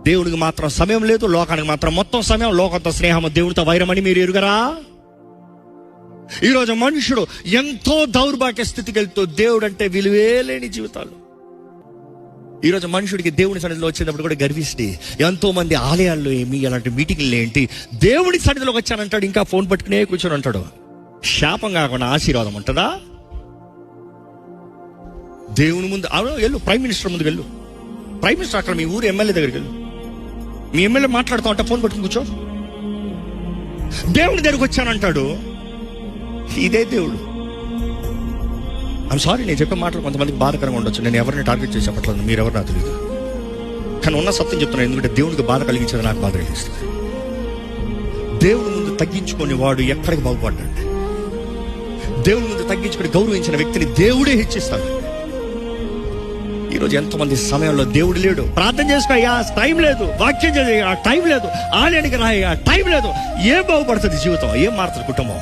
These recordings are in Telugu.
దేవునికి మాత్రం సమయం లేదు, లోకానికి మాత్రం మొత్తం సమయం. లోకంతో స్నేహము, దేవుడితో వైరమని మీరు ఎరుగరా? ఈరోజు మనుషుడు ఎంతో దౌర్భాగ్య స్థితికి వెళ్తూ దేవుడు అంటే విలువే లేని జీవితాలు. ఈరోజు మనుషుడికి దేవుని సన్నిధిలో వచ్చేటప్పుడు కూడా గర్విష్టి. ఎంతో మంది ఆలయాల్లో ఏమి, అలాంటి మీటింగ్లు ఏంటి, దేవుడి సన్నిధిలోకి వచ్చానంటాడు, ఇంకా ఫోన్ పట్టుకునే కూర్చొని అంటాడు. శాపం కాకుండా ఆశీర్వాదం ఉంటుందా? దేవుని ముందు వెళ్ళు, ప్రైమ్ మినిస్టర్ ముందుకు వెళ్ళు. ప్రైమ్ మినిస్టర్ అక్కడ మీ ఊరు ఎమ్మెల్యే దగ్గరికి వెళ్ళు. మీ ఎమ్మెల్యే మాట్లాడుతూ అంటే ఫోన్ పట్టుకుని కూర్చో. దేవుని దగ్గరికి వచ్చానంటాడు. ఇదే దేవుడు. ఐమ్ సారీ, నేను చెప్పే మాటలు కొంతమందికి బాధకరంగా ఉండొచ్చు. నేను ఎవరిని టార్గెట్ చేసి చెప్పట్లేదు, మీరెవరు నాకు తెలియదు. కానీ ఉన్న సత్యం చెప్తున్నాను, ఎందుకంటే దేవుడికి బాధ కలిగించేది నాకు బాధ కలిగిస్తుంది. దేవుడి ముందు తగ్గించుకొని వాడు ఎక్కడికి బాగుపడ్డాడు? దేవుడి ముందు తగ్గించుకొని గౌరవించిన వ్యక్తిని దేవుడే హెచ్చిస్తాడు. ఈరోజు ఎంతమంది సమయంలో దేవుడు లేడు. ప్రార్థన చేసుకో, టైం లేదు. వాక్యం చేయ, టైం లేదు. ఆలయానికి రాయ, టైం లేదు. ఏం బాగుపడుతుంది జీవితం? ఏం మారుతుంది కుటుంబం?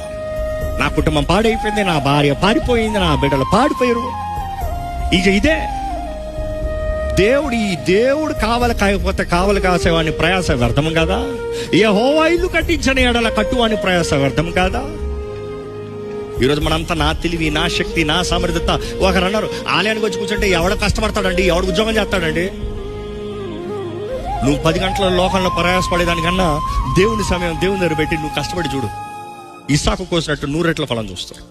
నా కుటుంబం పాడైపోయింది, నా భార్య పారిపోయింది, నా బిడ్డలు పాడిపోయారు. ఇక ఇదే దేవుడు కాకపోతే కావలి కాసేవాని ప్రయాస వ్యర్థం కాదా? యెహోవా ఇల్లు కట్టించని ఎడల కట్టువాని ప్రయాస వ్యర్థం కాదా? ఈరోజు మనంతా నా తెలివి, నా శక్తి, నా సామర్థ్యత. ఒకరు అన్నారు, ఆలయానికి వచ్చి కూర్చుంటే ఎవడ కష్టపడతాడండి, ఎవడు ఉద్యోగం చేస్తాడండి? నువ్వు 10 గంటల లోకంలో ప్రయాసపడేదానికన్నా దేవుని సమయం దేవుని దగ్గర పెట్టి నువ్వు కష్టపడి చూడు. ఇస్సాకు కోసినట్టు 100 రెట్ల ఫలం చూస్తావు.